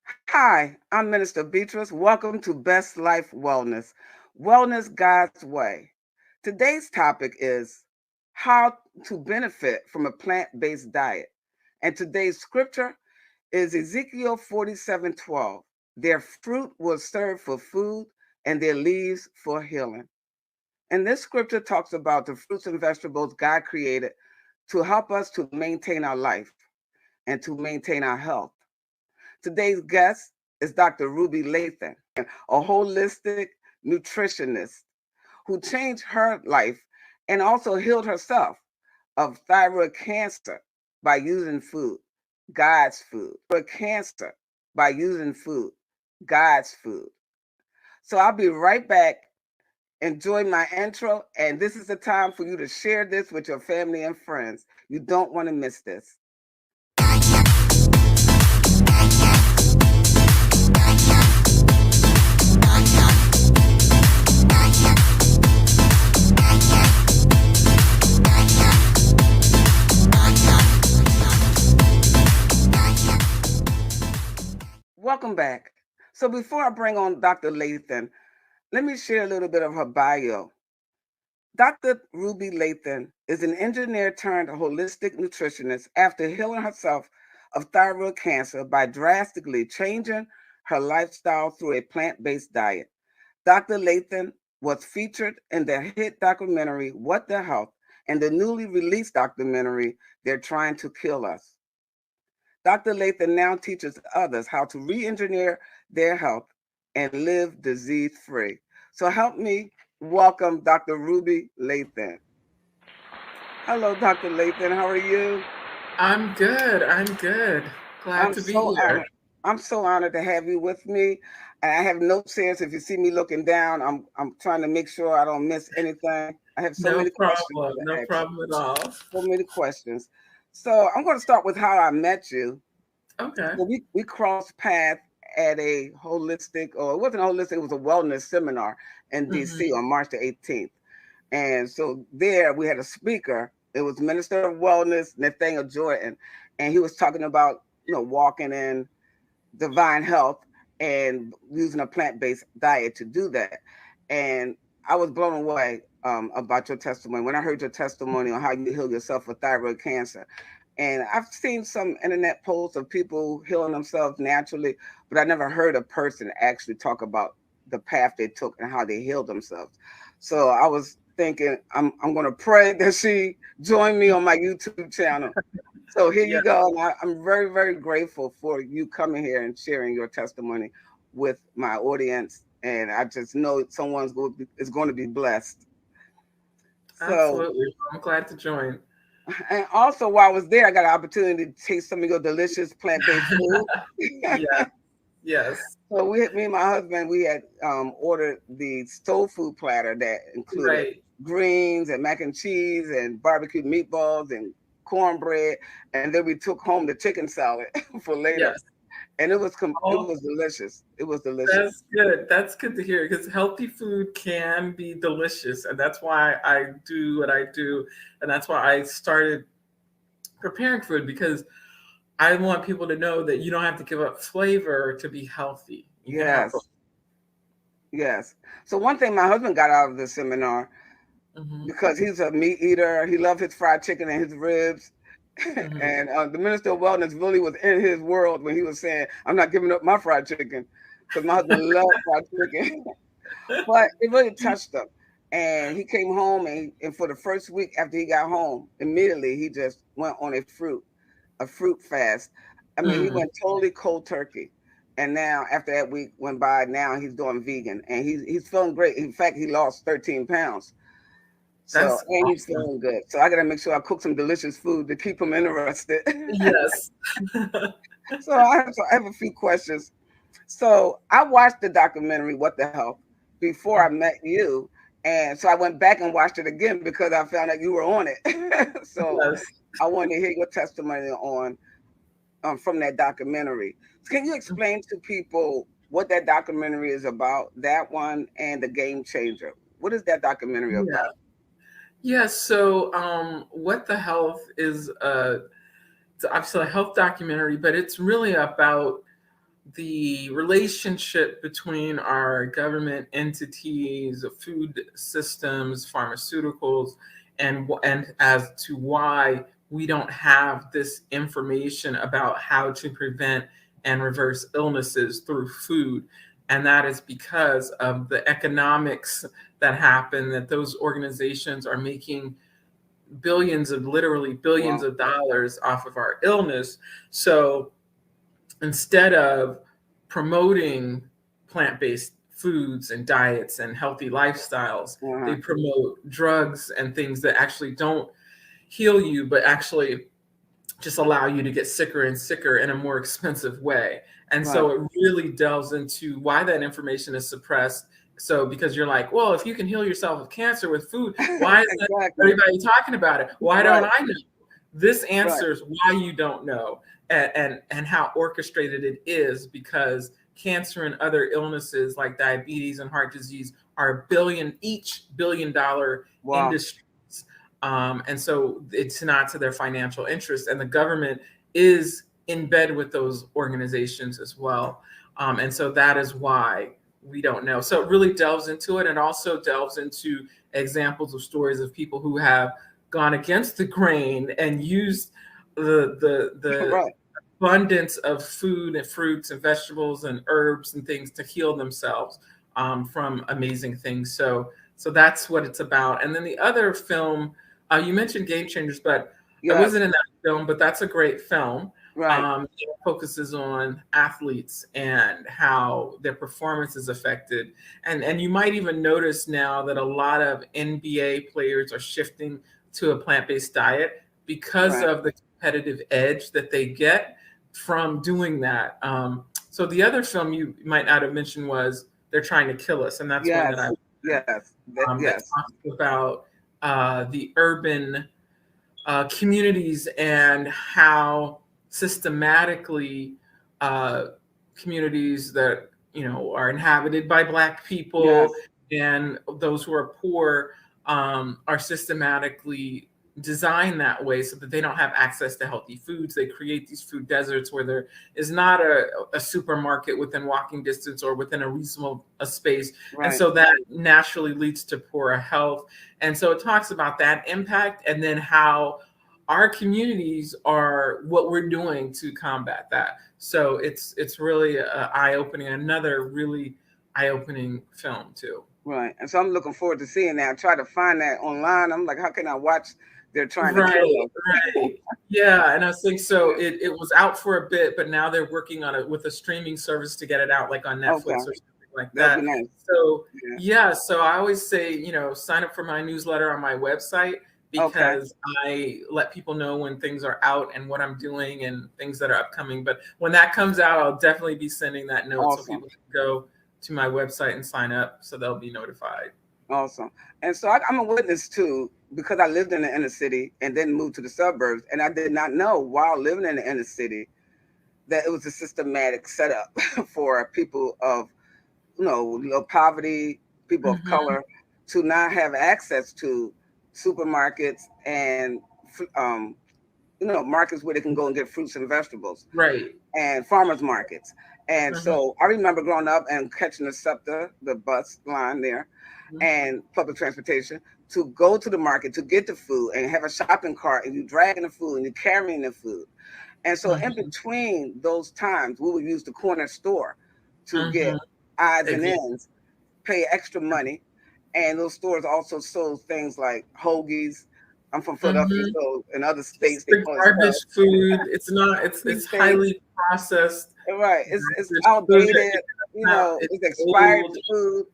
Hi, I'm Minister Beatrice. Welcome to Best Life Wellness, Wellness God's Way. Today's topic is how to benefit from a plant based diet. And today's scripture is Ezekiel 47:12. Their fruit will serve for food and their leaves for healing. And this scripture talks about the fruits and vegetables God created to help us to maintain our life and to maintain our health. Today's guest is Dr. Ruby Lathon, a holistic nutritionist who changed her life and also healed herself of thyroid cancer by using food, God's food. For cancer by using food, God's food. So I'll be right back. Enjoy my intro, and this is the time for you to share this with your family and friends. You don't want to miss this. Welcome back. So before I bring on Dr. Lathon, let me share a little bit of her bio. Dr. Ruby Lathon is an engineer turned holistic nutritionist after healing herself of thyroid cancer by drastically changing her lifestyle through a plant-based diet. Dr. Lathon was featured in the hit documentary What the Health and the newly released documentary They're Trying to Kill Us. Dr. Lathon now teaches others how to re-engineer their health and live disease-free. So help me welcome Dr. Ruby Lathon. Hello, Dr. Lathon. How are you? I'm good. I'm good. Glad I'm to be so here. honored. I'm so honored to have you with me. And I have notes here, so if you see me looking down, I'm trying to make sure I don't miss anything. I have so No many questions problem. No to ask you. problem at all. So many questions. So I'm going to start with how I met you. Okay. So we crossed paths at a holistic, or it wasn't holistic, it was a wellness seminar in DC hmm on March the 18th. And so there we had a speaker. It was Minister of Wellness, Nathaniel Jordan, and he was talking about, walking in divine health and using a plant-based diet to do that. And I was blown away about your testimony when I heard your testimony on how you heal yourself with thyroid cancer. And I've seen some internet posts of people healing themselves naturally, but I never heard a person actually talk about the path they took and how they healed themselves. So I was thinking, I'm going to pray that she join me on my YouTube channel. So here Yeah. you go. And I'm very, very grateful for you coming here and sharing your testimony with my audience. And I just know is going to be blessed. So, Absolutely. I'm glad to join. and also while I was there, I got an opportunity to taste some of your delicious plant-based food. Yes. Yes. So me and my husband, we had ordered the soul food platter that included Right. greens and mac and cheese and barbecue meatballs and cornbread, and then we took home the chicken salad for later. Yes. And it Oh, was delicious. It was delicious. that's good. That's good to hear because healthy food can be delicious. And that's why I do what I do. And that's why I started preparing food because I want people to know that you don't have to give up flavor to be healthy. You can have both. Yes, yes. So one thing my husband got out of the seminar, hmm because he's a meat eater, he loved his fried chicken and his ribs. hmm And the minister of wellness really was in his world when he was saying, "I'm not giving up my fried chicken," because my husband loved fried chicken. But it really touched him. And he came home, and for the first week after he got home, immediately he just went on a fruit fast. I mean, he Mm, went totally cold turkey. And now, after that week went by, now he's doing vegan, and he's feeling great. In fact, he lost 13 pounds. So, that's and he's awesome. feeling good. So I got to make sure I cook some delicious food to keep him interested. Yes. So I have a few questions. So I watched the documentary What the Health before I met you. And so I went back and watched it again because I found out you were on it. So Yes. I wanted to hear your testimony on from that documentary. Can you explain to people what that documentary is about, that one and the Game Changer? What is that documentary Yeah. about? Yes. So, What the Health is it's obviously a health documentary, but it's really about the relationship between our government entities, food systems, pharmaceuticals, and as to why we don't have this information about how to prevent and reverse illnesses through food. And that is because of the economics that happen, that those organizations are making billions of, literally billions Wow. of dollars off of our illness. So instead of promoting plant-based foods and diets and healthy lifestyles, they Uh-huh. promote drugs and things that actually don't heal you, but actually just allow you to get sicker and sicker in a more expensive way. And Right. so it really delves into why that information is suppressed. So because you're like, well, if you can heal yourself of cancer with food, why isn't Exactly. everybody talking about it? Why don't Right. I know? This Right. answers why you don't know, and how orchestrated it is, because cancer and other illnesses like diabetes and heart disease are billion-dollar Wow. industries. And so it's not to their financial interest, and the government is in bed with those organizations as well. And so that is why we don't know. So it really delves into it, and also delves into examples of stories of people who have gone against the grain and used the Right. abundance of food and fruits and vegetables and herbs and things to heal themselves, from amazing things. So that's what it's about. And then the other film, you mentioned Game Changers, but I Yes. wasn't in that film, but that's a great film. Right. It focuses on athletes and how their performance is affected. And you might even notice now that a lot of NBA players are shifting to a plant-based diet because Right. of the competitive edge that they get from doing that. So the other film you might not have mentioned was They're Trying to Kill Us, and that's one that I Yes. Yes. that Yes. talks about the urban communities and how systematically uh, communities that are inhabited by Black people Yes. and those who are poor are systematically designed that way so that they don't have access to healthy foods. They create these food deserts where there is not a supermarket within walking distance or within a reasonable space, and Right. so that naturally leads to poorer health. And so it talks about that impact, and then how our communities are what we're doing to combat that. So it's really eye opening. Another really eye opening film too. Right. And so I'm looking forward to seeing that. I try to find that online. I'm like, how can I watch They're Trying to Kill Right, Us? right. Yeah, and I think so. It was out for a bit, but now they're working on it with a streaming service to get it out, like on Okay. Netflix or something like That'd be that. nice. So Yeah. yeah, so I always say, sign up for my newsletter on my website, Okay. because I let people know when things are out and what I'm doing and things that are upcoming. But when that comes out, I'll definitely be sending that note so Awesome. people can go to my website and sign up so they'll be notified. Awesome. And so I'm a witness too, because I lived in the inner city and then moved to the suburbs. And I did not know while living in the inner city that it was a systematic setup for people of, low poverty, people of Hmm. color, to not have access to supermarkets and, um, markets where they can go and get fruits and vegetables, Right. and farmers markets. And Hmm. so I remember growing up and catching the SEPTA, the bus line there, and public transportation, to go to the market to get the food and have a shopping cart, and you dragging the food and you're carrying the food. And so in Hmm. between those times, we would use the corner store to get Hmm. odds and Exactly. ends, pay extra money. And those stores also sold things like hoagies. I'm from Philadelphia, Hmm. so in other states It's they the call it garbage stuff. food. It's not. It's Cheesesteaks. highly processed Right. It's garbage food. outdated, It's it's expired old. food,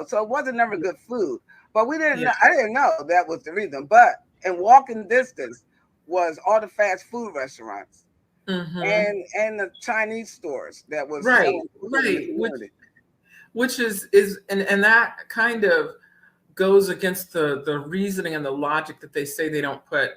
so it wasn't never good food. But we didn't Yeah. know, I didn't know that was the reason. But in walking distance was all the fast food restaurants Hmm. and the Chinese stores that was Right. selling food in the Right. community. Which is and that kind of goes against the reasoning and the logic that they say they don't put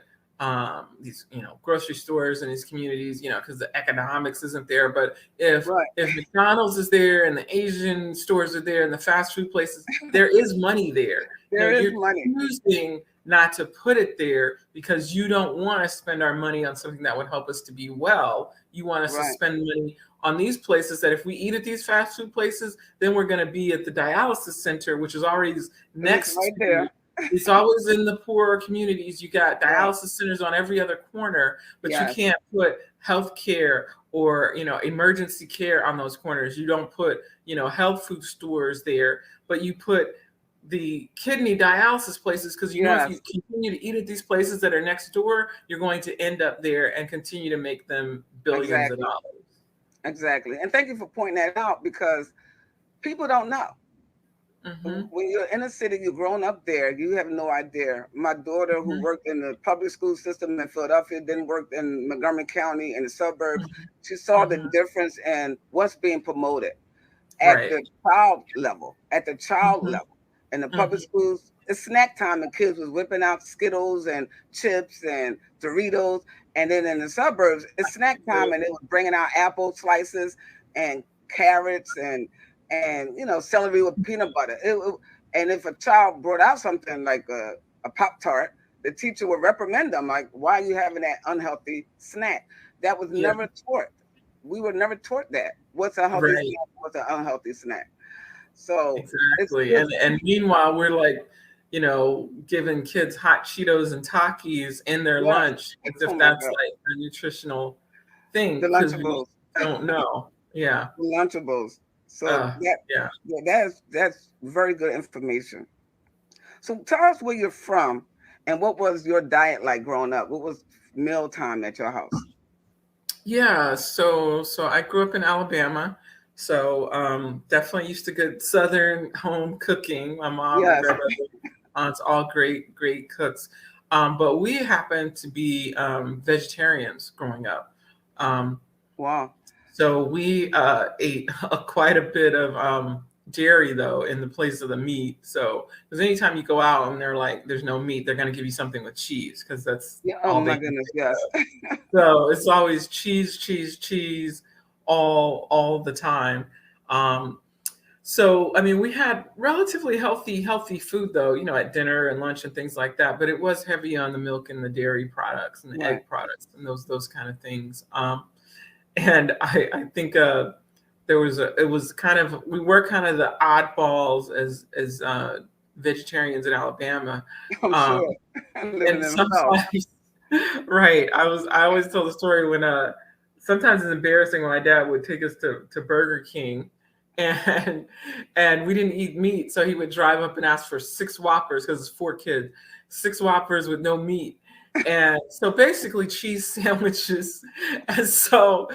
these grocery stores in these communities, because the economics isn't there. But if Right. if McDonald's is there and the Asian stores are there and the fast food places, there is money there. There is You're money. choosing not to put it there because you don't want to spend our money on something that would help us to be well. You want us to Right. spend money on these places that if we eat at these fast food places, then we're going to be at the dialysis center, which is already And it's next right to. there. It's always in the poorer communities. You got Right. dialysis centers on every other corner, but you Yes. can't put health care or emergency care on those corners. You don't put health food stores there, but you put the kidney dialysis places, because if you Yes. continue to eat at these places that are next door, you're going to end up there and continue to make them billions of Exactly. dollars. Exactly. And thank you for pointing that out because people don't know. Hmm. When you're in a city, you've grown up there, you have no idea. My daughter, who Hmm. worked in the public school system in Philadelphia, then worked in Montgomery County in the suburbs, she saw the Hmm. difference in what's being promoted at Right. the child level, Hmm. in the public Hmm. schools. It's snack time, and kids was whipping out Skittles and chips and Doritos. And then in the suburbs, it's snack time, and they were bringing out apple slices and carrots and celery with peanut butter. And if a child brought out something like a Pop Tart, the teacher would reprimand them, like, "Why are you having that unhealthy snack?" That was Yeah. never taught. We were never taught that. What's a healthy Right. snack? What's an unhealthy snack? So it's Exactly. good. And meanwhile, we're like, giving kids hot Cheetos and Takis in their Yes. lunch as Oh if my that's God. like a nutritional thing, The because we Lunchables. don't know. Yeah. The Lunchables. So Uh, that yeah. yeah, that's very good information. So tell us where you're from and what was your diet like growing up? What was mealtime at your house? Yeah. So I grew up in Alabama. So definitely used to get Southern home cooking. My mom and Yes. grandmother, aunts, all great, great cooks. But we happened to be vegetarians growing up. Um, Wow. So we ate quite a bit of dairy, though, in the place of the meat. So because anytime you go out and they're like, "There's no meat," they're going to give you something with cheese, because that's Yeah. Oh all they my can goodness. think Yes. of. So it's always cheese, cheese, cheese, all the time. Um, so I mean, we had relatively healthy food, though, at dinner and lunch and things like that. But it was heavy on the milk and the dairy products and the Right. egg products and those kind of things. And I think it was kind of, we were kind of the oddballs as vegetarians in Alabama. I'm um, sure. Living and in the South. sometimes right, I always tell the story when sometimes it's embarrassing when my dad would take us to Burger King, and we didn't eat meat, so he would drive up and ask for six Whoppers, because it's 4 kids, 6 Whoppers with no meat. And so basically cheese sandwiches. And so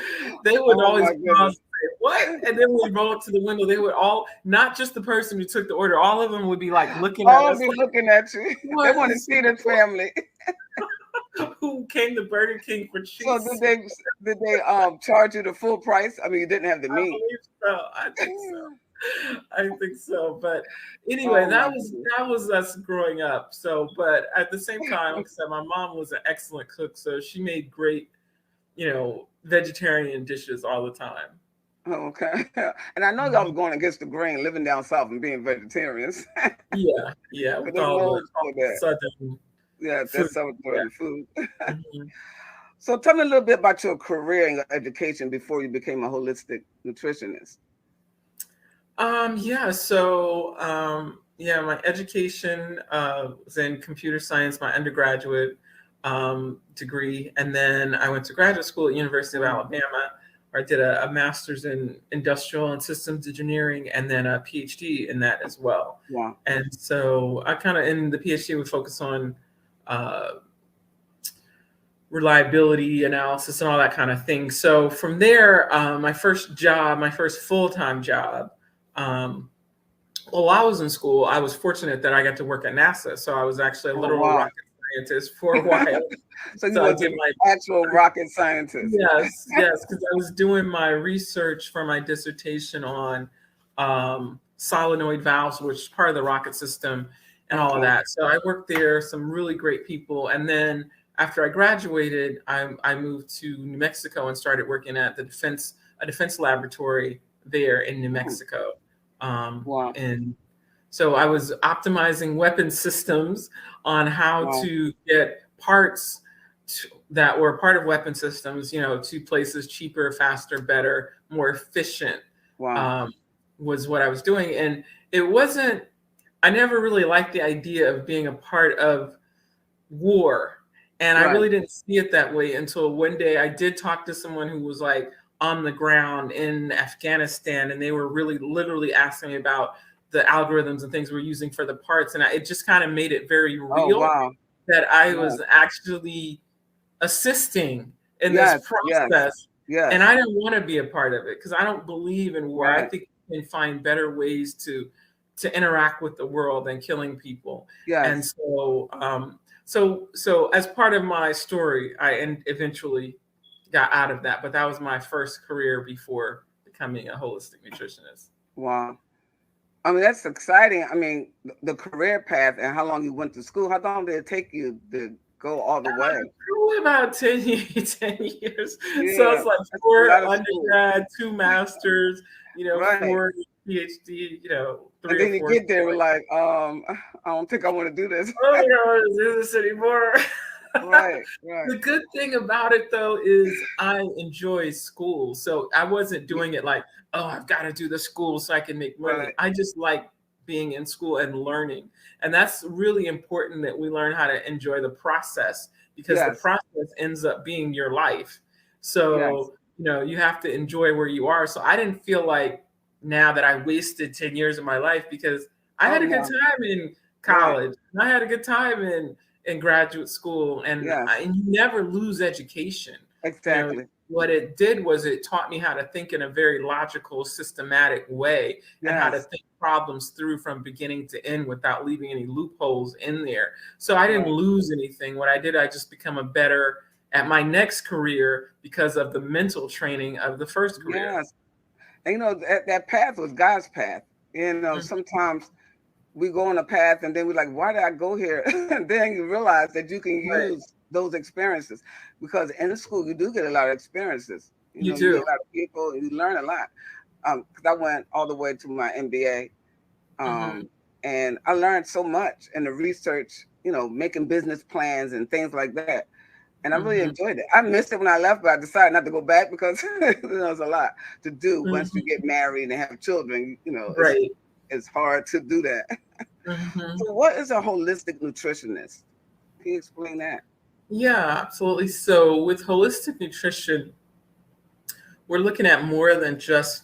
they would Oh always my pause and goodness. say, "What?" And then we'd roll up to the window. They would all, not just the person who took the order, all of them would be like looking at I'll us be like, looking at you. They "What want to is see this family. who came to Burger King for So cheese?" did they charge you the full price? I mean, you didn't have the I meat. believe so. I think so. I think so. But anyway, Oh my goodness. that was us growing up. So, but at the same time, like I said, my mom was an excellent cook, so she made great, vegetarian dishes all the time. Okay. And I know y'all was Mhm. going against the grain, living down south and being vegetarians. Yeah, yeah, But with there's no all for the that. southern Yeah, food. that's celebratory Yeah. food. Mhm. So tell me a little bit about your career and your education before you became a holistic nutritionist. Yeah, so yeah, my education was in computer science, my undergraduate degree, and then I went to graduate school at University of Wow. Alabama, where I did a master's in industrial and systems engineering, and then a PhD in that as well. Wow. And so I kind of, in the PhD, would focus on uh, reliability analysis and all that kind of thing. So from there, my first full time job. Um, while I was in school, I was fortunate that I got to work at NASA. So I was actually a Oh literal wow. rocket scientist for a while. So you So I was did an my, actual rocket scientist. yes, because I was doing my research for my dissertation on solenoid valves, which is part of the rocket system and all of Okay. that. So I worked there, some really great people. And then after I graduated, I moved to New Mexico and started working at a defense laboratory there in New Hmm. Mexico. Wow. And so I was optimizing weapon systems on how Wow. to get parts that were part of weapon systems, to places cheaper, faster, better, more efficient, Wow. um, was what I was doing. And it wasn't, I never really liked the idea of being a part of war. And I Right. really didn't see it that way until one day I did talk to someone who was like on the ground in Afghanistan, and they were really literally asking me about the algorithms and things we're using for the parts. And it just kind of made it very Oh, real wow. that I Yes. was actually assisting in this Yes. Yes. process. And Yes. I didn't want to be a part of it because I don't believe in war. I Right. think you can find better ways to interact with the world than killing people. And Yes. so as part of my story, eventually got out of that. But that was my first career before becoming a holistic nutritionist. Wow. I mean, that's exciting. I mean, the career path and how long you went to school. How long did it take you to go all the way? Probably about 10 years, 10 years. So Yeah, it's like that's a lot four of school. undergrad, two masters, Right. four PhD, And three or then you four. get there, we're like, I don't think I want to do this. Oh, we don't want to do this anymore. Right. Right. The good thing about it though is I enjoy school. So I wasn't y- doing it like, oh, I've got to do the school so I can make money. Right. I just like being in school and learning. And that's really important that we learn how to enjoy the process because the Yes. process ends up being your life. Yes. So, you have to enjoy where you are. So I didn't feel like now that I wasted 10 years of my life because I Oh had a good no. time in Right. college. And I had a good time in graduate school, Yes. and you never lose education. Exactly. What it did was it taught me how to think in a very logical, systematic way and how to Yes. think problems through from beginning to end without leaving any loopholes in there. So I didn't Right. lose anything. What I did, I just become a better at my next career because of the mental training of the first career. Yes. And that path was God's path. Mhm. Sometimes we go on a path and then we're like, why did I go here? And then you realize that you can Right. use those experiences because in school you do get a lot of experiences. You You meet do. a lot of people, you learn a lot. Because I went all the way to my MBA, Hmm. and I learned so much in the research, making business plans and things like that. And I really Hmm. enjoyed it. I missed it when I left, but I decided not to go back because there's a lot to do once you Hmm. get married and have children. Right. It's hard to do that. Hmm. So, what is a holistic nutritionist? Can you explain that? Yeah, absolutely. So with holistic nutrition, we're looking at more than just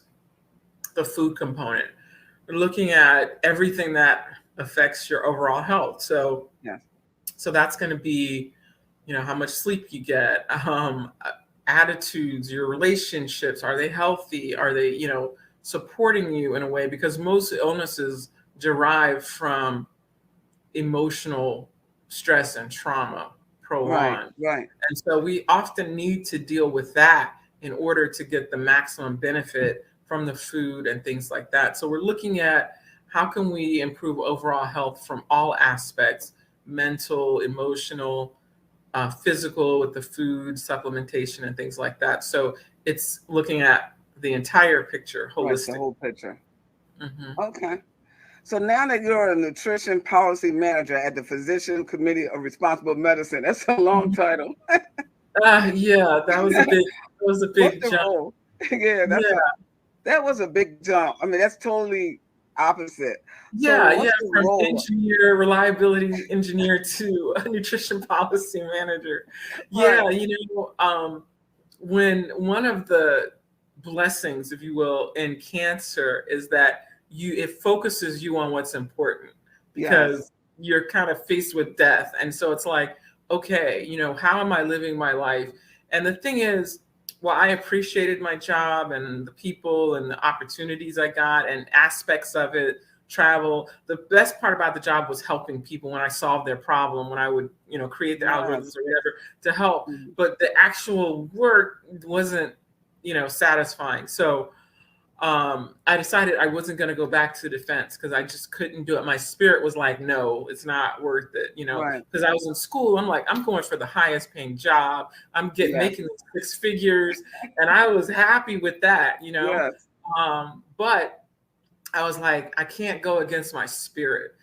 the food component. We're looking at everything that affects your overall health. Yes. So that's going to be, how much sleep you get, attitudes, your relationships. Are they healthy? Are they, supporting you in a way? Because most illnesses derive from emotional stress and trauma Right. prolonged. Right. And so we often need to deal with that in order to get the maximum benefit from the food and things like that. So we're looking at how can we improve overall health from all aspects, mental, emotional, physical with the food, supplementation, and things like that. So it's looking at the entire picture Right. The holistic. whole picture. Hmm. Okay. So now that you're a nutrition policy manager at the Physician Committee of Responsible Medicine, that's a long title. Yeah, that was a What's big the jump. role? Yeah, Yeah. that was a big jump. I mean, that's totally opposite. So Yeah, what's the from role? engineer, reliability engineer to a nutrition policy manager. Right. Yeah, when one of the blessings, if you will, in cancer is that it focuses you on what's important Yes. because you're kind of faced with death. And so it's like, okay, how am I living my life? And the thing is, well, I appreciated my job and the people and the opportunities I got and aspects of it, travel. The best part about the job was helping people when I solved their problem, when I would, create the Yes. algorithms or whatever to help. Mhm. But the actual work wasn't, satisfying. So I decided I wasn't going to go back to defense because I just couldn't do it. My spirit was like, no, it's not worth it, Right. because I was in school. I'm like, I'm going for the highest paying job. I'm Yes. making 6 figures. And I was happy with that. Yes. But I was like, I can't go against my spirit.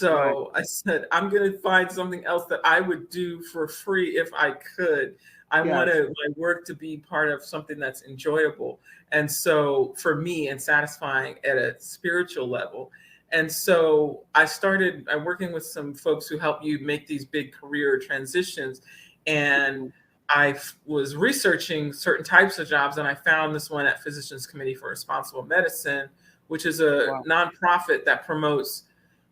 Right. So I said, I'm going to find something else that I would do for free if I could. I Yes. wanted my work to be part of something that's enjoyable. And so for me, and satisfying at a spiritual level. And so I'm working with some folks who help you make these big career transitions. And was researching certain types of jobs, and I found this one at Physicians Committee for Responsible Medicine, which is a Wow. nonprofit that promotes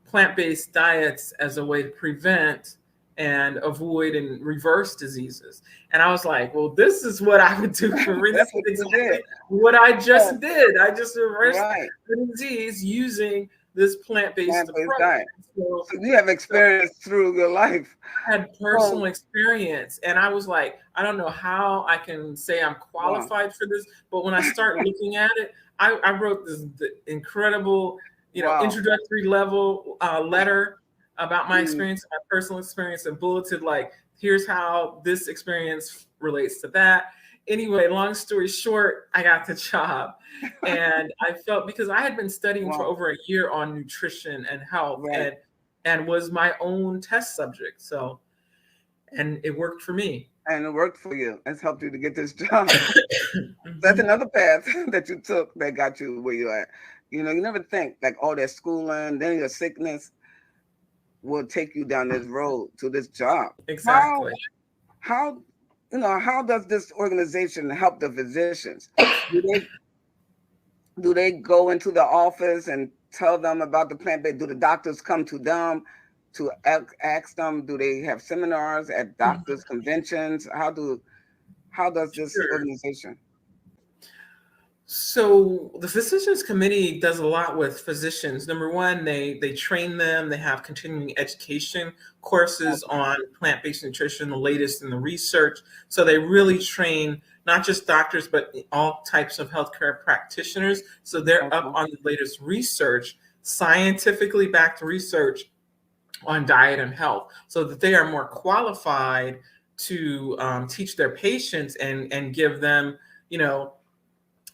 plant-based diets as a way to prevent and avoid and reverse diseases. And I was like, well, this is what I would do for free. This That's is what you did. exactly what I So, just did. I just reversed right. the disease using this plant-based Plant-based approach. diet. So, So you have so experience through your life. I had So, personal experience, and I was like, I don't know how I can say I'm wow. qualified for this, but when I start looking at it, I wrote this incredible, Wow. introductory level letter about my Mm, experience, my personal experience, and bulleted like, here's how this experience relates to that. Anyway, long story short, I got the job, and I felt, because I had been studying for wow. over a year on nutrition and health, Right. and was my own test subject. So, and it worked for me. And it worked for you. It's helped you to get this job. That's Mhm. another path that you took that got you where you're at. You never think like all that schooling, then your sickness will take you down this road to this job. How Exactly. how how does this organization help the physicians? Do they go into the office and tell them about the plant based? Do the doctors come to them to ask them? Do they have seminars at Mhm. doctors conventions? How does this Sure. organization? So the physicians committee does a lot with physicians. Number one, they train them. They have continuing education courses Okay, on plant-based nutrition, the latest in the research. So they really train not just doctors, but all types of healthcare practitioners. So they're up okay, on the latest research, scientifically backed research on diet and health, so that they are more qualified to teach their patients and give them, you know,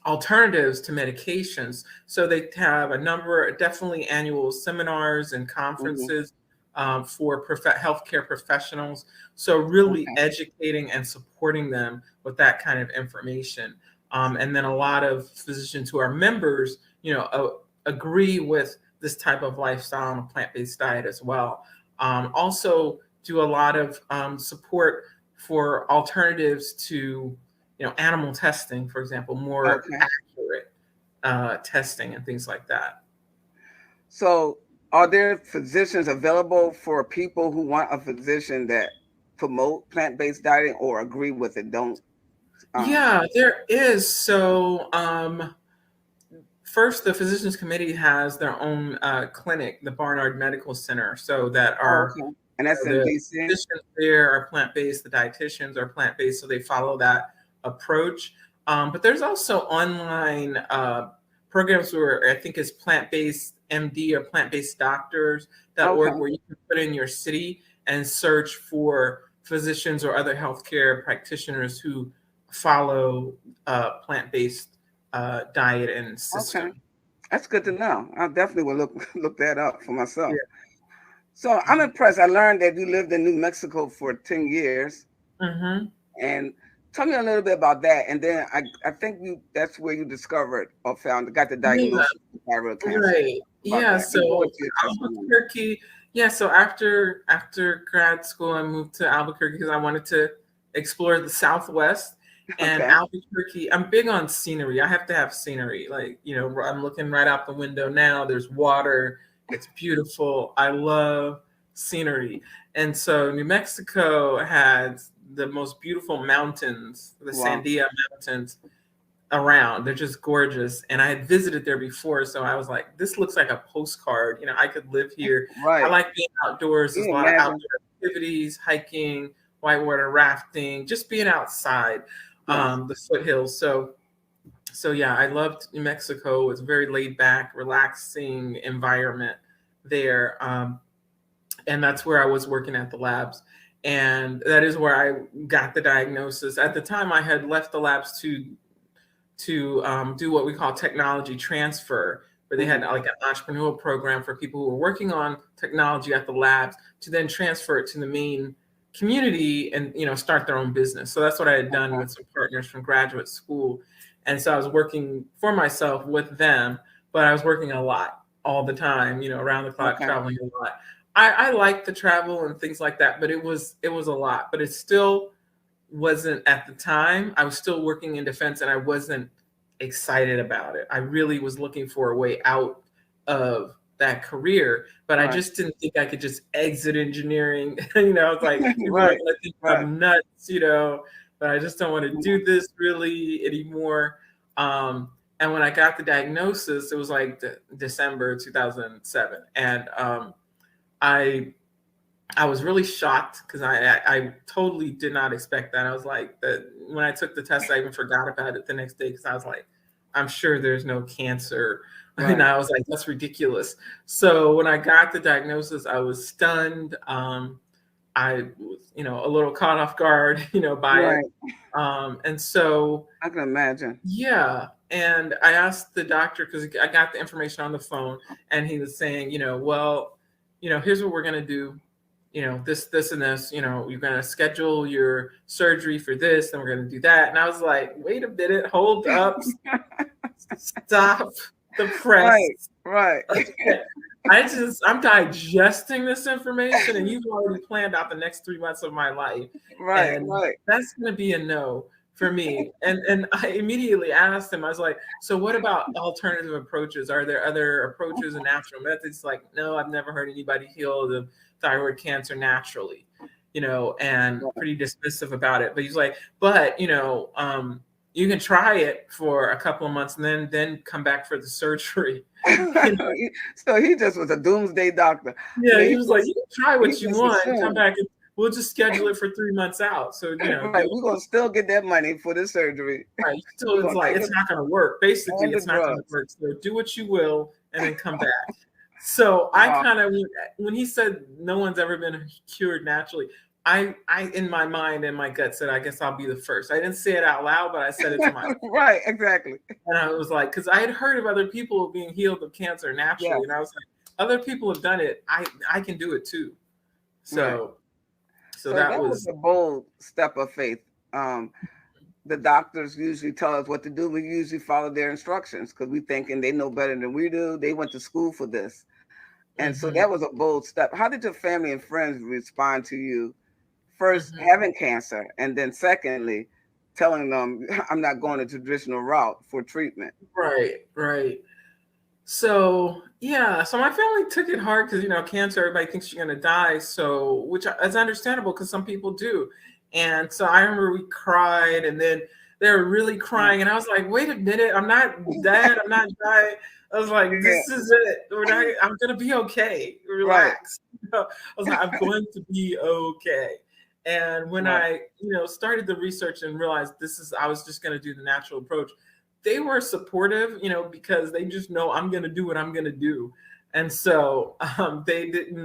alternatives to medications. So they have a number, definitely annual seminars and hmm, conferences for healthcare professionals. So really okay, educating and supporting them with that kind of information. And then a lot of physicians who are members, agree with this type of lifestyle and a plant-based diet as well. Also do a lot of support for alternatives to animal testing, for example, more okay. accurate testing and things like that. So, are there physicians available for people who want a physician that promote plant-based dieting or agree with it? Don't Yeah, there is. So, first, the Physicians Committee has their own clinic, the Barnard Medical Center, so that Oh, our okay. And that's in the DC? physicians there are plant based, the dietitians are plant based, so they follow that approach. But there's also online programs where I think is plant based MD or plant based doctors.org, Okay. where you can put in your city and search for physicians or other healthcare practitioners who follow plant based diet and Okay. system. That's good to know. I definitely will look that up for Yeah. myself. So I'm impressed. I learned that you lived in New Mexico for 10 years. Hmm. And tell me a little bit about that. And then I think that's where you discovered or got the Yeah. diagnosis of thyroid cancer. Right. About Yeah. that. And go So into your testimony. Albuquerque. Yeah. So after grad school, I moved to Albuquerque because I wanted to explore the Southwest. And Okay. Albuquerque, I'm big on scenery. I have to have scenery. Like, I'm looking right out the window now. There's water. It's beautiful. I love scenery. And so New Mexico has the most beautiful mountains, the Wow. Sandia Mountains around. They're just gorgeous. And I had visited there before. So I was like, this looks like a postcard. I could live here. I Right. like being outdoors. Can There's you a lot of imagine? outdoor activities, hiking, whitewater rafting, just being outside, Yes. the foothills. So yeah, I loved New Mexico. It's a very laid back, relaxing environment there. And that's where I was working at the labs. And that is where I got the diagnosis. At the time, I had left the labs to do what we call technology transfer where they had Hmm. like an entrepreneurial program for people who were working on technology at the labs to then transfer it to the main community and start their own business. So that's what I had done Okay. with some partners from graduate school. And so I was working for myself with them, but I was working a lot all the time, around the clock, Okay. traveling a lot. I like the travel and things like that, but it was a lot. But it still wasn't at the time. I was still working in defense and I wasn't excited about it. I really was looking for a way out of that career, but I Right. just didn't think I could just exit engineering. I was like, people are Right. gonna think Right. I'm nuts, but I just don't want to do this really anymore. And when I got the diagnosis, it was like December 2007, and I I was really shocked because I totally did not expect that. I was like that when I took the test, I even forgot about it the next day because I was like, I'm sure there's no cancer. And Right. I was like, that's ridiculous. So when I got the diagnosis, I was stunned. I was, a little caught off guard, by it. Right. And so I can imagine. yeah. And I asked the doctor because I got the information on the phone and he was saying, well, here's what we're going to do. This, and this, you're going to schedule your surgery for this, and we're going to do that. And I was like, wait a minute, hold up, stop the press. Right. Right. I'm digesting this information, and you've already planned out the next 3 months of my life, Right. and Right. that's going to be a no for me. And I immediately asked him, I was like, so what about alternative approaches? Are there other approaches and natural methods? Like, no, I've never heard anybody heal the thyroid cancer naturally, and Right. pretty dismissive about it. But he's like, but you can try it for a couple of months and then come back for the surgery. you know, So he just was a doomsday doctor. I yeah, mean, he was like, you can try he what you just want and come assumed. back and we'll just schedule it for 3 months out. So, Right. We're gonna still get that money for the surgery. right. So We're it's gonna like, take it's it not going to work. Basically, and the it's not going to drugs. work. So do what you will and then come back. So I Wow. kind of, when he said no one's ever been cured naturally, I in my mind and my gut said, I guess I'll be the first. I didn't say it out loud, but I said it to myself. Right. Exactly. And I was like, because I had heard of other people being healed of cancer naturally. Yes. And I was like, other people have done it. I can do it too. Right. So So that that was was a bold step of faith. Um, the doctors usually tell us what to do. We usually follow their instructions because we thinking they know better than we do. They went to school for this. And so mhm, that was a bold step. How did your family and friends respond to you first mhm. having cancer and then secondly telling them I'm not going the traditional route for treatment? Right. So yeah, so my family took it hard because cancer. Everybody thinks you're gonna die, so which is understandable because some people do. And so I remember we cried, and then they were really Right. crying, and I was like, "Wait a minute, I'm not dead. I'm not dying." I was like, Yeah. "This is it. We're not. I'm gonna be okay. Right. Relax." I was like, "I'm going to be okay." And when Right. I, started the research and realized I was just gonna do the natural approach, they were supportive, because they just know I'm going to do what I'm going to do. And so they didn't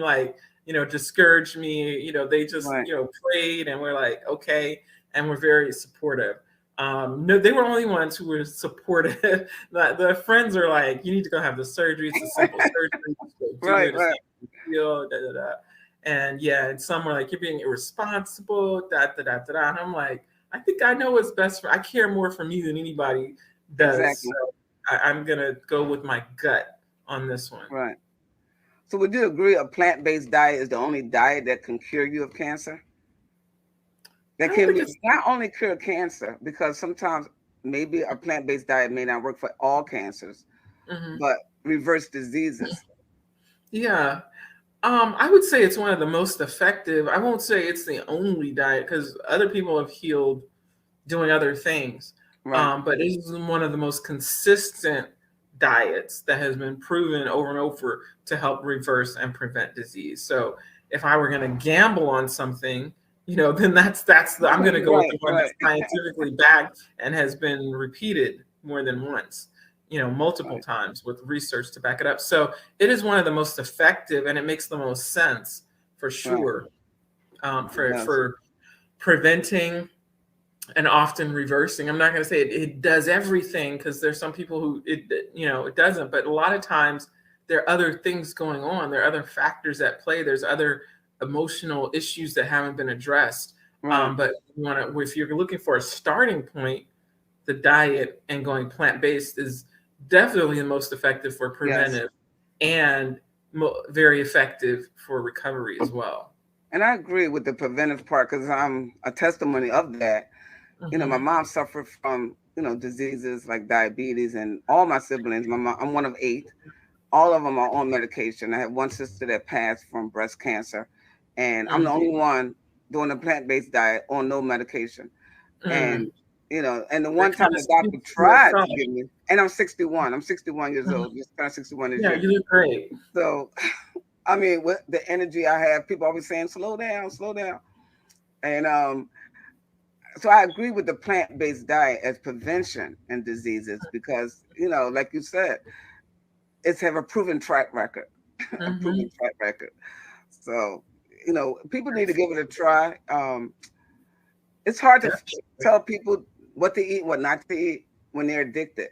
discourage me. They just, Right. prayed and were like, okay. And were very supportive. No, they were only ones who were supportive. The friends are like, you need to go have the surgery. It's a simple surgery. Just go do Right. it. It's Right. not a big deal. Da, da, da. And yeah, and some were like, you're being irresponsible. Da, da, da, da, da. And I'm like, I think I know what's best I care more for me than anybody does. Exactly. So I'm gonna go with my gut on this one. Right. So would you agree a plant-based diet is the only diet that can cure you of cancer? I That don't can think it's. not only cure cancer, because sometimes maybe a plant-based diet may not work for all cancers, Mhm. but reverse diseases. Yeah, I would say it's one of the most effective. I won't say it's the only diet because other people have healed doing other things. Right. But it is one of the most consistent diets that has been proven over and over to help reverse and prevent disease. So if I were going to gamble on something, then I'm going to go with Right. the one Right. that's scientifically backed and has been repeated more than once, multiple Right. times with research to back it up. So it is one of the most effective, and it makes the most sense for Right. sure, It does. for preventing and often reversing. I'm not going to say it does everything, because there's some people who it doesn't, but a lot of times there are other things going on. There are other factors at play. There's other emotional issues that haven't been addressed. Right. But if you're looking for a starting point, the diet and going plant based is definitely the most effective for Yes. preventive, and very effective for recovery as well. And I agree with the preventive part because I'm a testimony of that. My Hmm. mom suffered from, diseases like diabetes, and all my siblings, my mom, I'm one of eight, all of them are on medication. I have one sister that passed from breast cancer, and I'm the Mm. only one doing a plant-based diet on no medication. Mm. And, and the That one kind time of the doctor speaks for tried itself. to give me, and I'm 61. I'm 61 years Mhm. old. Just turned 61 this Yeah, year. you look great. So, I mean, with the energy I have, people always saying, slow down, slow down. And so I agree with the plant-based diet as prevention and diseases because, like you said, it's have a proven track record, a proven Hmm. track record. So, people need to give it a try. It's hard to tell people what to eat, what not to eat when they're addicted.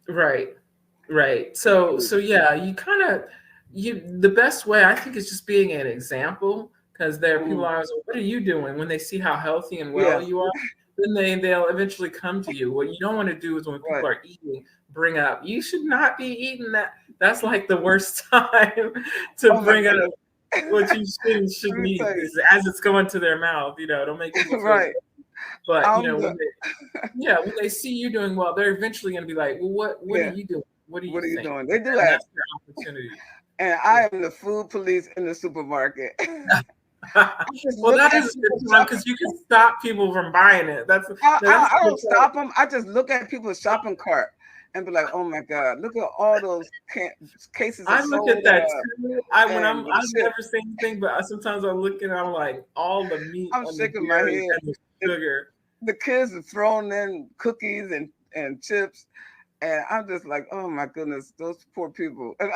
Right, right. So yeah, the best way, I think, is just being an example, because there are people Mm, always, what are you doing? When they see how healthy and well yeah, you are, then they'll eventually come to you. What you don't want to do is, when right. people are eating, bring up, you should not be eating that. That's like the worst time to Oh my bring up goodness. what you should and Let shouldn't me eat, tell you. is as it's going to their mouth. It'll make people feel Right. good. But I'm the when they see you doing well, they're eventually going to be like, well, what are yeah. you doing? What do you What are you think? doing? They do And ask. that's their opportunity. And Yeah. I am the food police in the supermarket. I just Well, look that at is a people good time, shopping. because you can stop people from buying it. That's I the don't good part. stop them. I just look at people's shopping cart and be like, "Oh my god, look at all those cases of I look at soda that too. I when and the I've never chips." seen anything, but sometimes I look and I'm like, all the meat I'm and the shaking my dairy head. and the And sugar. the kids are throwing in cookies and chips, and I'm just like, "Oh my goodness, those poor people." And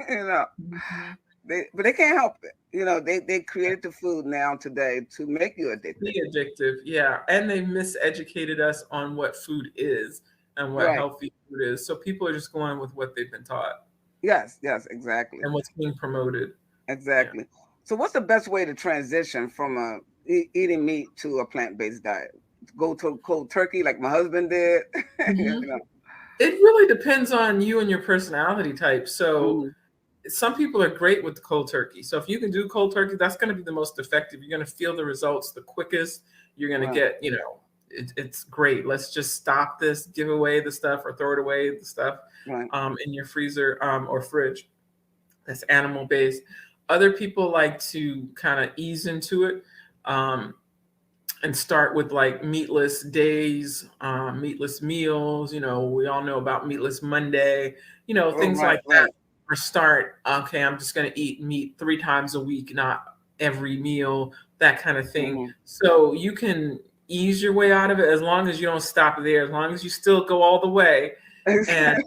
you know, Mhm. they can't help it. They created the food now today to make you addicted. Be addictive, yeah. And they miseducated us on what food is and what Right. healthy food is. So people are just going with what they've been taught Yes. Yes. Exactly. and what's being promoted. Yeah. Exactly. So, what's the best way to transition from eating meat to a plant-based diet? Go to cold turkey like my husband did. you Hmm. know. It really depends on you and your personality type. So Mhm. some people are great with the cold turkey. So if you can do cold turkey, that's going to be the most effective. You're going to feel the results the quickest. You're going to Right. get, it's great. Let's just stop this, give away the stuff, or throw it away, the stuff Right. in your freezer or fridge that's animal based. Other people like to kind of ease into it. Um, and start with like meatless days, meatless meals. We all know about meatless Monday, Oh, things right. like that. Right. Or start, okay, I'm just going to eat meat 3 times a week, not every meal, that kind of thing. Hmm. So you can ease your way out of it, as long as you don't stop there, as long as you still go all the way and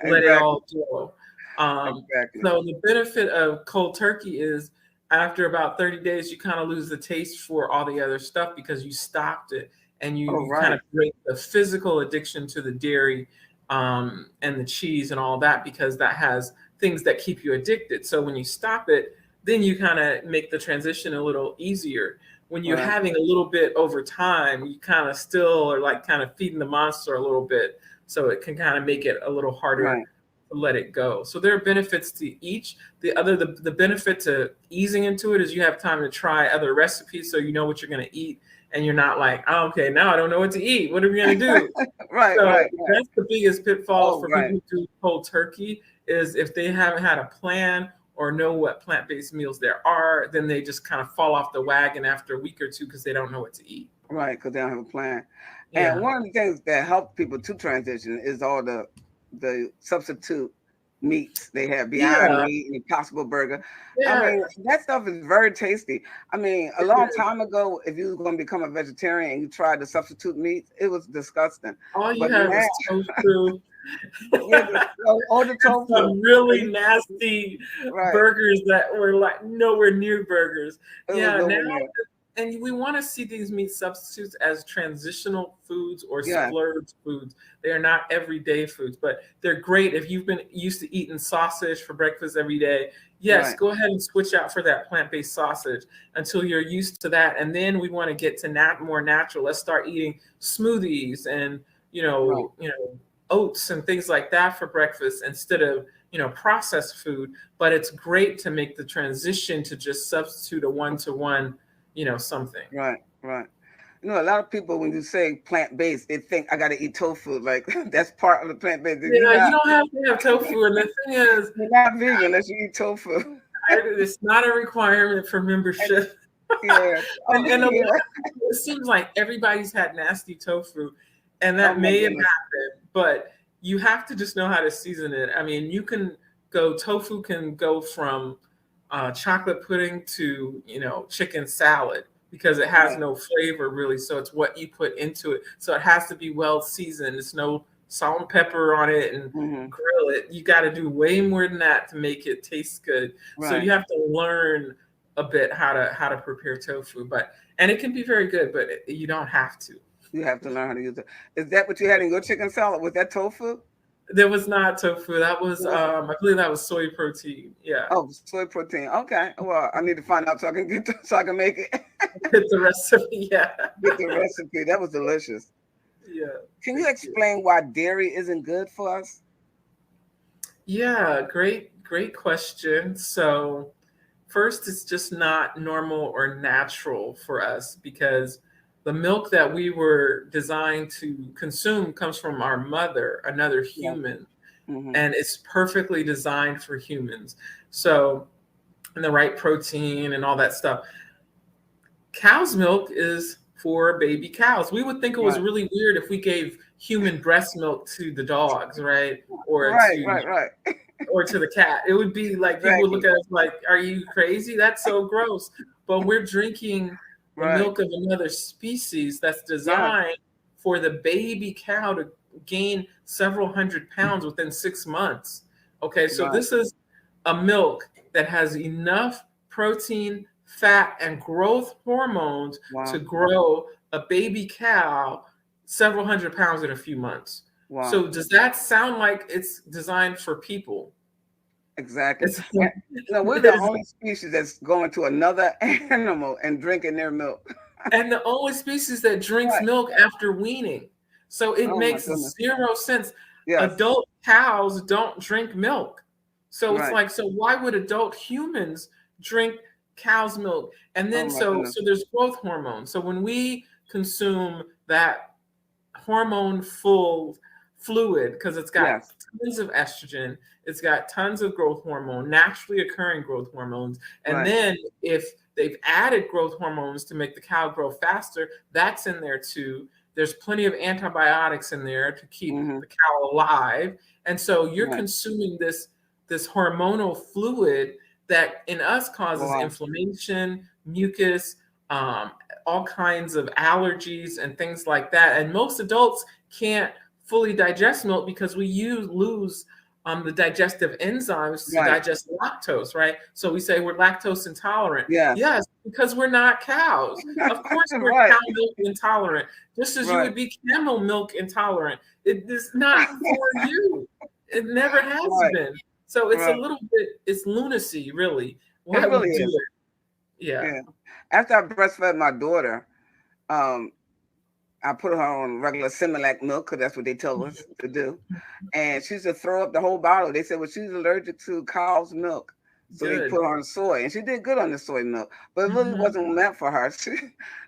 let it exactly. all go. Um, Exactly. so the benefit of cold turkey is, after about 30 days, you kind of lose the taste for all the other stuff, because you stopped it, and you, Oh, you kind right. of break the physical addiction to the dairy and the cheese and all that, because that has things that keep you addicted. So when you stop it, then you kind of make the transition a little easier. When you're Right. having a little bit over time, you kind of still are like kind of feeding the monster a little bit. So it can kind of make it a little harder Right. to let it go. So there are benefits to each. The benefit to easing into it is you have time to try other recipes, so you know what you're going to eat, and you're not like, oh, okay, now I don't know what to eat. What are we going to do? Right. So Right. Right. that's the biggest pitfall Oh, for right. people who do cold turkey, is if they haven't had a plan or know what plant-based meals there are, then they just kind of fall off the wagon after a week or two, because they don't know what to eat. Right. Because they don't have a plan. And Yeah. one of the things that help people to transition is all the substitute meats they have, Beyond Yeah. Meat and Impossible Burger. I Yeah. mean, that stuff is very tasty. I mean, a It long is. time ago, if you were going to become a vegetarian and you tried the substitute meats, it was disgusting. All you But have now, is tofu. yeah, all the And tofu, some really nasty right? burgers that were like nowhere near burgers. It was Yeah, now nowhere near. and we want to see these meat substitutes as transitional foods or Yeah, splurge foods. They are not everyday foods, but they're great if you've been used to eating sausage for breakfast every day. Yes, right, go ahead and switch out for that plant-based sausage until you're used to that, and then we want to get to more natural. Let's start eating smoothies and right, oats and things like that for breakfast instead of processed food. But it's great to make the transition to just substitute a one-to-one something. right, right. You know, a lot of people when you say plant based, they think I got to eat tofu. Like that's part of the plant based. You're Yeah, you not. don't have to have tofu, and the thing is, You're not vegan unless you eat tofu. it's not a requirement for And, membership. yeah. Oh And a lot yeah. of people, it seems like everybody's had nasty tofu, and Oh that my may have goodness. happened, but you have to just know how to season it. I mean, tofu can go from chocolate pudding to chicken salad because it has Right. no flavor really. So it's what you put into it. So it has to be well seasoned. It's no salt and pepper on it and Hmm. grill it. You got to do way more than that to make it taste good. So Right. you have to learn a bit how to prepare tofu, and it can be very good, but you don't have to. You have to learn how to use it. Is that what you had in your chicken salad? Was that tofu? There was not tofu. That was What was it? I believe that was soy protein. Yeah. Oh, soy protein. Okay. Well, I need to find out so I can so I can make it. Get the recipe. Yeah. Get the recipe. That was delicious. Yeah. Can you Thank you. explain why dairy isn't good for us? Yeah, great question. So, first, it's just not normal or natural for us because the milk that we were designed to consume comes from our mother, another Yeah. human, Hmm. and it's perfectly designed for humans. So, and the right protein and all that stuff. Cow's milk is for baby cows. We would think it was Right. really weird if we gave human breast milk to the dogs, right? Or Right. to Right. Right. the cat. It would be like people would look Exactly. at us like, "Are you crazy? That's so gross." But we're drinking the Right. milk of another species that's Yes. designed for the baby cow to gain several hundred pounds within 6 months. Okay, so Right. this is a milk that has enough protein, fat, and growth hormones to Wow. grow a baby cow several hundred pounds in a few months. Wow. So does that sound like it's designed for people? Exactly. It's And, you know, we're the only species that's going to another animal and drinking their milk. and the only species that drinks Right. milk after weaning. So it Oh my makes goodness. zero sense. Yes. Adult cows don't drink milk. So it's Right. like, so why would adult humans drink cow's milk? And Oh then my so goodness. there's growth hormone. So when we consume that hormone full fluid, because it's got Yes. tons of estrogen, it's got tons of growth hormone, naturally occurring growth hormones. And Right. then if they've added growth hormones to make the cow grow faster, that's in there too. There's plenty of antibiotics in there to keep Hmm. the cow alive. And so you're Right. consuming this hormonal fluid that in us causes Wow. inflammation, mucus, um, all kinds of allergies and things like that. And most adults can't fully digest milk because lose the digestive enzymes to Right. digest lactose, right? So we say we're lactose intolerant. Yes. Yes, because we're not cows. Of course, we're Right. cow milk intolerant, just as you Right. would be camel milk intolerant. It is not for you. It never has Right. been. So it's a Right. little bit, it's lunacy, really, why It we really do is. it. Yeah. Yeah. After I breastfed my daughter, um, I put her on regular Similac milk because that's what they tell us to do. And she used to throw up the whole bottle. They said, well, she's allergic to cow's milk. So they Good. put her on soy. And she did good on the soy milk. But it really Mhm. wasn't meant for her.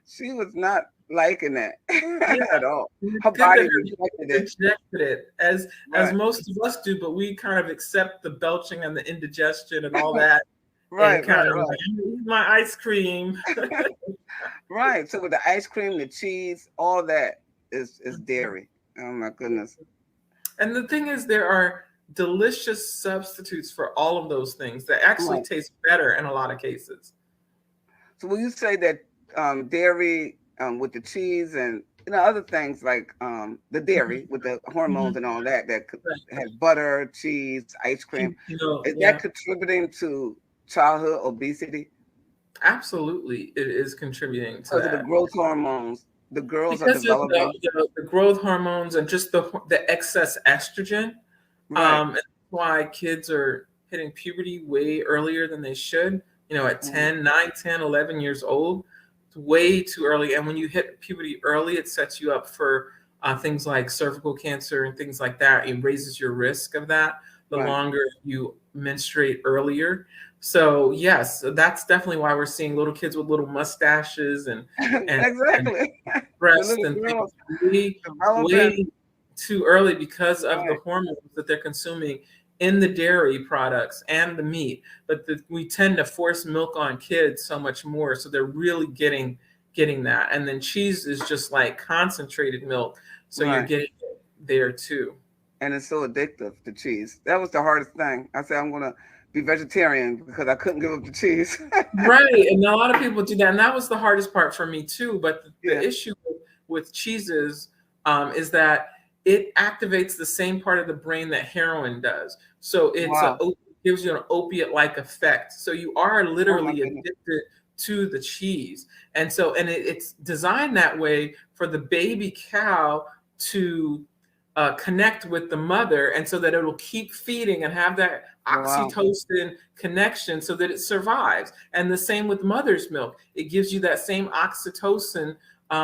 She was not liking that Yeah, at all. and it's Her good that body her rejected it. rejected it as Right. most of us do, but we kind of accept the belching and the indigestion and all that and Right, kind right, of like, right. "Eat my ice cream." Right. So with the ice cream, the cheese, all that is dairy. Oh my goodness. And the thing is, there are delicious substitutes for all of those things that actually Right. taste better in a lot of cases. So will you say that dairy with the cheese and other things like the Mhm, dairy with the hormones mhm. and all that Right. has butter, cheese, ice cream, is that Yeah. contributing to childhood obesity? Absolutely, it is contributing to because of the that growth hormones. The girls are because of developing. the growth hormones and just the excess estrogen. Right. And that's why kids are hitting puberty way earlier than they should. At Mhm. 10, 9, 10, 11 years old. It's way too early. And when you hit puberty early, it sets you up for things like cervical cancer and things like that. It raises your risk of that the Right. longer you menstruate earlier. So yes, that's definitely why we're seeing little kids with little mustaches and Exactly. The breast little and things girls way, developing. way too early because of the Right. hormones that they're consuming in the dairy products and the meat. But we tend to force milk on kids so much more, so they're really getting that. And then cheese is just like concentrated milk, so you're Right. getting it there too. And it's so addictive, the cheese. That was the hardest thing. I said I'm gonna be vegetarian because I couldn't give up the cheese. Right, and a lot of people do that, and that was the hardest part for me too. But the Yeah. issue with cheeses is that it activates the same part of the brain that heroin does. So Wow. gives you an opiate-like effect. So you are Oh my literally goodness. addicted to the cheese, and it's designed that way for the baby cow to connect with the mother, and so that it'll keep feeding and have that Wow. oxytocin connection so that it survives. And the same with mother's milk. It gives you that same oxytocin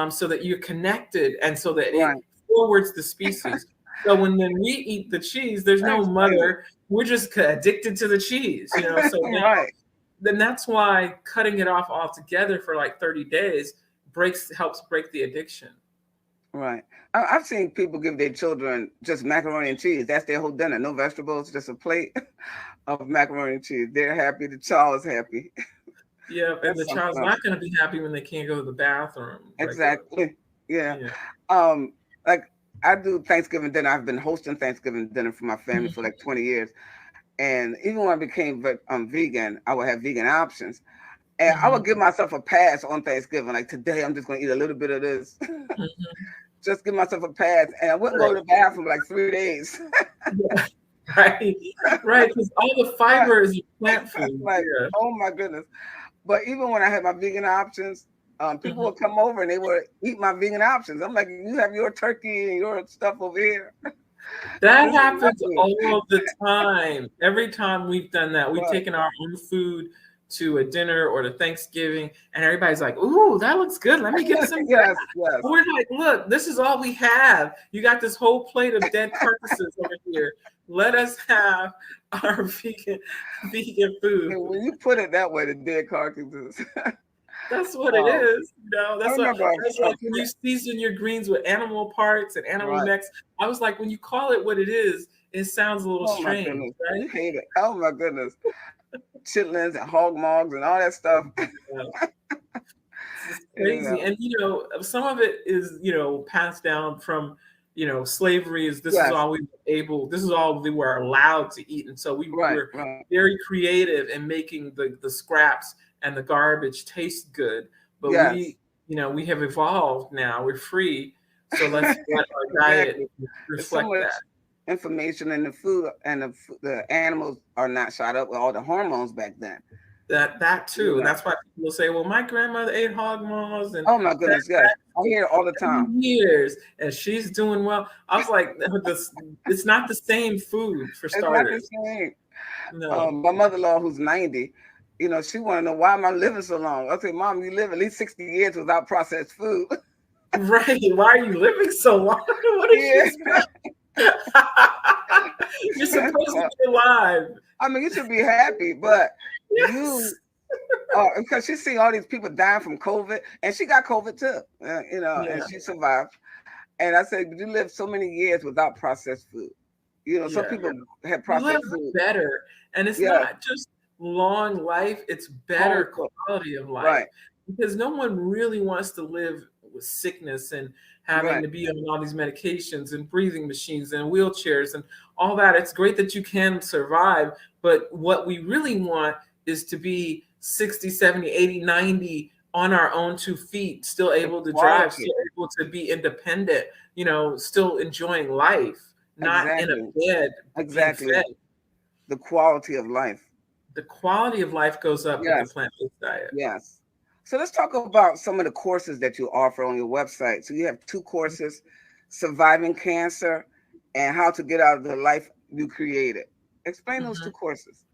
so that you're connected and so that it Right. forwards the species. So when we eat the cheese, there's no That's crazy. mother. We're just addicted to the cheese. So now, Right. then that's why cutting it off altogether for like 30 days helps break the addiction. Right. I've seen people give their children just macaroni and cheese. That's their whole dinner. No vegetables, just a plate of macaroni and cheese. They're happy. The child is happy. Yeah, and That's the something child's else. not going to be happy when they can't go to the bathroom regularly. Exactly. Yeah. Yeah. Um, like I do Thanksgiving dinner. I've been hosting Thanksgiving dinner for my family for Mhm. like 20 years. And even when I became vegan, I would have vegan options. And I would Mhm. give myself a pass on Thanksgiving. Like today, I'm just going to eat a little bit of this. Mhm. Just give myself a pass. And I wouldn't go to Right. the bathroom for like 3 days. Yeah. Right. Right. Because all the fiber is in plant food. Like, Yeah. oh my goodness. But even when I had my vegan options, people Mhm. would come over and they would eat my vegan options. I'm like, you have your turkey and your stuff over here. That This is my happens food. all the time. Every time we've done that, we've Right. taken our own food to a dinner or to Thanksgiving, and everybody's like, "Ooh, that looks good. Let me get some of that." Yes, yes. We're like, "Look, this is all we have. You got this whole plate of dead carcasses over here. Let us have our vegan food." And when you put it that way, the dead carcasses. That's what it um, is. I remember That's like when you season your greens with animal parts and animal right. necks. I was like, when you call it what it is, it sounds a little Oh my strange, goodness. right? You hate it. Oh my goodness. Chitlins and hog mogs and all that stuff. Yeah. It's just You crazy. know. And some of it is, passed down from, slavery is Yes. this is all we were allowed to eat. And so we Right. were Right. very creative in making the scraps and the garbage taste good. But Yes. we have evolved now. We're free. So let's let our diet Exactly. There's so reflect much that. information in the food, and the animals are not shot up with all the hormones back then. That You too. And know. that's why people say, well, my grandmother ate hog maws and Oh my fat goodness. Yes. I hear it all the time. years and she's doing well. I was like, it's not the same food for It's not the starters. same. No. My mother-in-law, who's 90, she want to know why am I living so long. I say, Mom, you live at least 60 years without processed food. Right. Why are you living so long? What is she Yeah. expect? You're supposed to Well, be alive. I mean, you should be happy, but Yes. you, because she see all these people dying from COVID, and she got COVID too, and Yeah. she survived. And I said, you live so many years without processed food. Some Yeah. people have You live processed food. better. And it's Yes, not just long life, it's long, better quality of life. right, Because no one really wants to live with sickness and having right, to be on all these medications and breathing machines and wheelchairs and all that. It's great that you can survive, but what we really want is to be 60, 70, 80, 90 on our own 2 feet, still the able to drive, quality, still able to be independent, still enjoying life, not in a exactly, bed being exactly, fed. the quality of life. the quality of life goes up with the Yes. plant-based diet. Yes. So let's talk about some of the courses that you offer on your website. So you have two courses, Surviving Cancer and How to Get Out of the Life You Created. Explain those two Mhm. courses.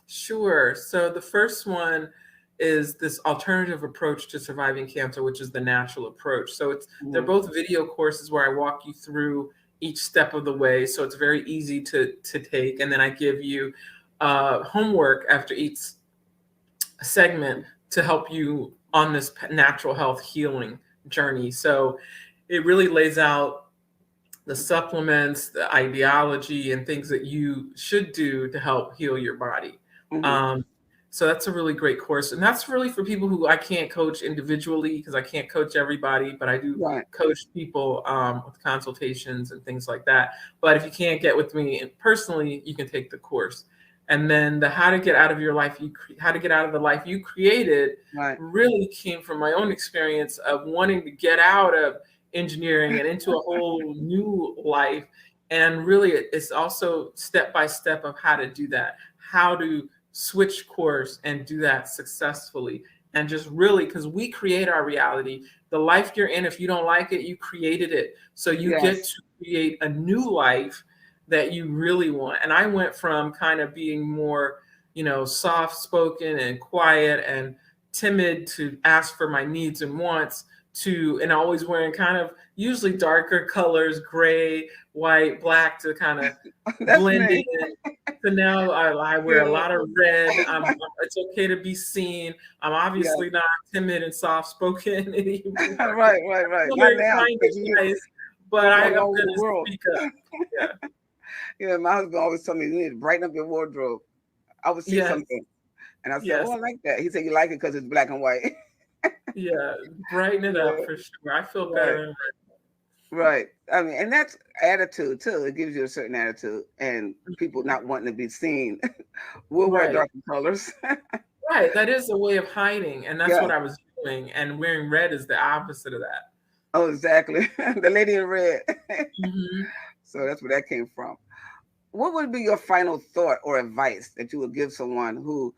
Sure. So the first one is this alternative approach to surviving cancer, which is the natural approach. So they're Mhm. both video courses where I walk you through each step of the way. So it's very easy to take. And then I give you homework after each segment to help you on this natural health healing journey. So it really lays out the supplements, the ideology, and things that you should do to help heal your body. Mhm. Um, so that's a really great course, and that's really for people who I can't coach individually because I can't coach everybody, but I do Right. coach people with consultations and things like that. But if you can't get with me personally, you can take the course. And then the how to get out of your life how to get out of the life you created Right. really came from my own experience of wanting to get out of engineering and into a whole new life. And really, it's also step by step of how to do that, how to switch course and do that successfully. And just really, because we create our reality, the life you're in, if you don't like it, you created it. So you get Yes. to create a new life that you really want. And I went from kind of being more, soft spoken and quiet and timid to ask for my needs and wants to, and always wearing kind of usually darker colors, gray, white, black, to kind of That's blend me. in. So now I wear a Yeah. lot of red. It's okay to be seen. I'm Yes. obviously not timid and soft spoken anymore. Right, right, right. Still Not very now kind because and nice, but you're I going am all over going the to world. speak up. Yeah. Yeah, my husband always told me you need to brighten up your wardrobe. I would see Yes. something and I said, "Oh, Yes. I like that." He said, "You like it because it's black and white." Yeah. Brighten it Yeah. up for sure. I feel Right. better. Right. I mean, and that's attitude too. It gives you a certain attitude, and people not wanting to be seen will wear Right. darker colors. Right. That is a way of hiding. And that's Yeah. what I was doing. And wearing red is the opposite of that. Oh, exactly. The lady in red. Hmm. So that's where that came from. What would be your final thought or advice that you would give someone who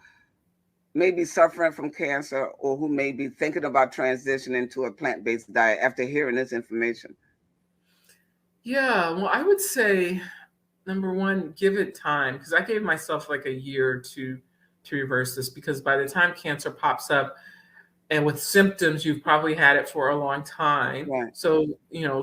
may be suffering from cancer or who may be thinking about transitioning to a plant-based diet after hearing this information? Yeah. Well, I would say number one, give it time because I gave myself like a year to reverse this because by the time cancer pops up, and with symptoms you've probably had it for a long time, Right. so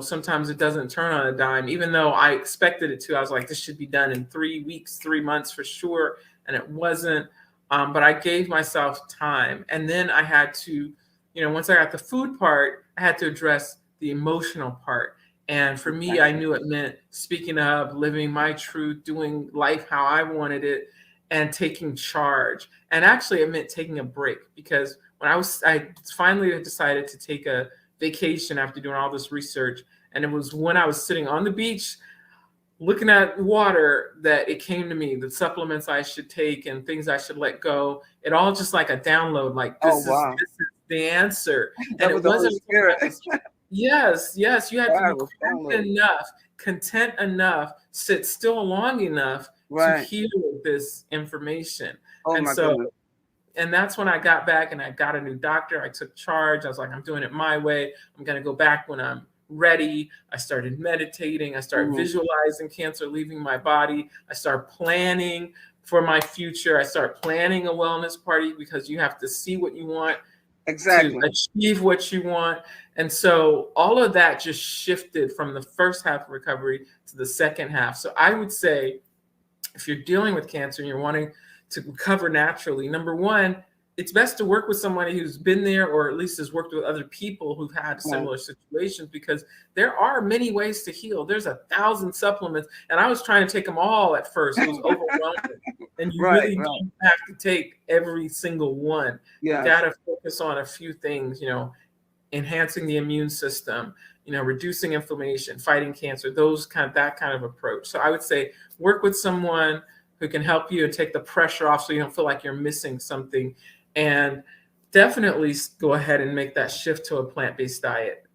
sometimes it doesn't turn on a dime. Even though I expected it to, I was like, this should be done in 3 weeks, 3 months for sure, and it wasn't. But I gave myself time, and then I had to, once I got the food part, I had to address the emotional part. And for me, I Exactly. knew it meant speaking up, living my truth, doing life how I wanted it, and taking charge. And actually it meant taking a break because when I finally decided to take a vacation after doing all this research, and it was when I was sitting on the beach looking at water that it came to me the supplements I should take and things I should let go. It all just like a download, like Oh, wow. this is the answer. And That it was the Holy wasn't until Spirit. I was, yes, you have to God be was quiet downloaded. enough, content enough, sit still long enough to Right. hear this information. Oh, And my so goodness. and that's when I got back and I got a new doctor. I took charge. I was like, I'm doing it my way. I'm going to go back when I'm ready. I started meditating. I started Hmm. visualizing cancer leaving my body. I started planning for my future. I started planning a wellness party because you have to see what you want to Exactly. achieve what you want. And so all of that just shifted from the first half of recovery to the second half. So I would say if you're dealing with cancer and you're wanting to recover naturally, number one, it's best to work with somebody who's been there or at least has worked with other people who've had Right. similar situations because there are many ways to heal. There's 1,000 supplements, and I was trying to take them all at first. It was overwhelming. And you Right. really Right. don't have to take every single one. You got Yes. to focus on a few things, enhancing the immune system, reducing inflammation, fighting cancer, that kind of approach. So I would say work with someone who can help you and take the pressure off so you don't feel like you're missing something. And definitely go ahead and make that shift to a plant-based diet,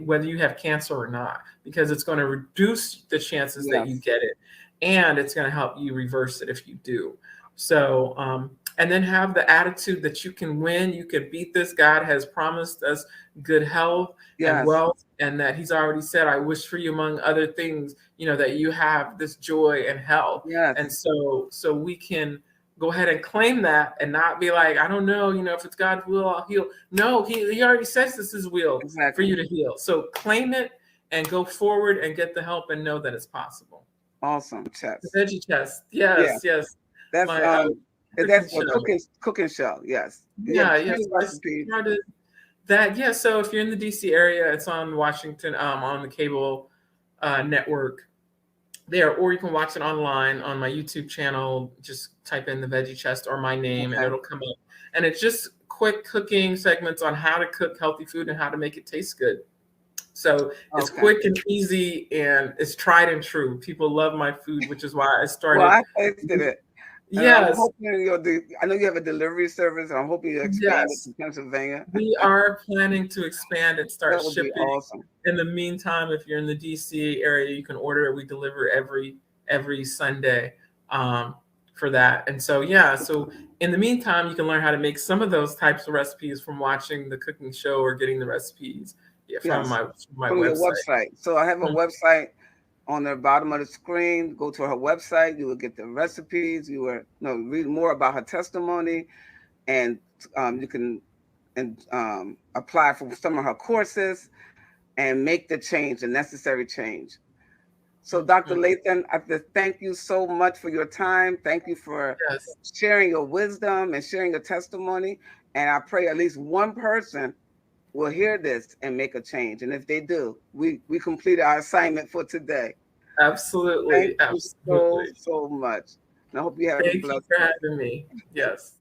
whether you have cancer or not, because it's going to reduce the chances that you Yes. get it. And it's going to help you reverse it if you do. So and then have the attitude that you can win, you can beat this. God has promised us good health and Yes. wealth, and that He's already said, I wish for you among other things, that you have this joy and health. And Yes. so we can go ahead and claim that and not be like, I don't know, if it's God's will, I'll heal. No, he already says this is will for Exactly. you to heal. So claim it and go forward and get the help and know that it's possible. Awesome. The Chess. Veggie Chest. Yeah. Yes, yes. That's My cooking that's a show. cooking show. Yes. You have Yeah, yeah. 20 So I recipes. started that. Yeah. So if you're in the DC area, it's on Washington, on the cable network there, or you can watch it online on my YouTube channel. Just type in the Veggie Chest or my name, and Okay. it'll come up. And it's just quick cooking segments on how to cook healthy food and how to make it taste good. So it's Okay. quick and easy, and it's tried and true. People love my food, which is why I Well, started. I tasted it. And I'm Yes, hoping I know you have a delivery service. I'm hoping you expand it yes. to Pennsylvania. We are planning to expand and start That would be shipping. awesome. In the meantime, if you're in the DC area, you can order it. We deliver every Sunday for that. And so yeah, so in the meantime, you can learn how to make some of those types of recipes from watching the cooking show or getting the recipes, yeah, from Yes. my From your website. website. So I have a Mhm. website on the bottom of the screen. Go to her website. You will get the recipes. You will read more about her testimony, and you can apply for some of her courses and make the change, the necessary change. So, Dr. Mhm. Lathon, I have to thank you so much for your time. Thank you for Yes. sharing your wisdom and sharing your testimony. And I pray at least one person will hear this and make a change. And if they do, we completed our assignment for today. Thank Absolutely. you so, Absolutely. so much. And I hope you have a Thank you blessed for day. having me. Yes.